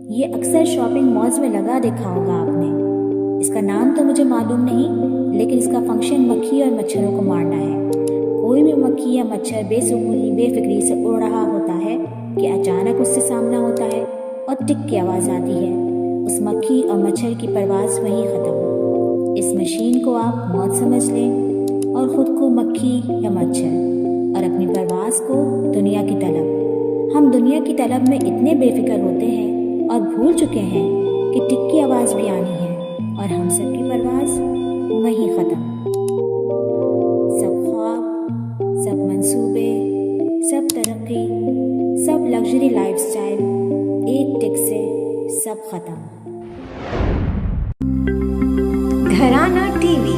ये अक्सर shopping malls में लगा देखा होगा आपने। इसका नाम तो मुझे मालूम नहीं, लेकिन इसका फंक्शन मक्खी और मच्छरों को मारना है। कोई भी मक्खी या मच्छर बेसुकूनी बेफिक्री से उड़ रहा होता है कि अचानक उससे सामना होता है और टिक की आवाज़ आती है। उस मक्खी और मच्छर की परवाज़ वहीं ख़त्म। इस मशीन को आप मौत समझ लें और ख़ुद को मक्खी या मच्छर और अपनी परवाज़ को दुनिया की तलब। हम दुनिया की तलब में इतने बेफिक्र होते हैं और भूल चुके हैं कि टिक की आवाज़ भी आनी है और हम सब की परवाज़ वहीं ख़त्म। सब ख्वाब, सब मंसूबे, सब तरक्की, सब लग्जरी लाइफस्टाइल, एक टिक से सब ख़त्म। घराना टीवी।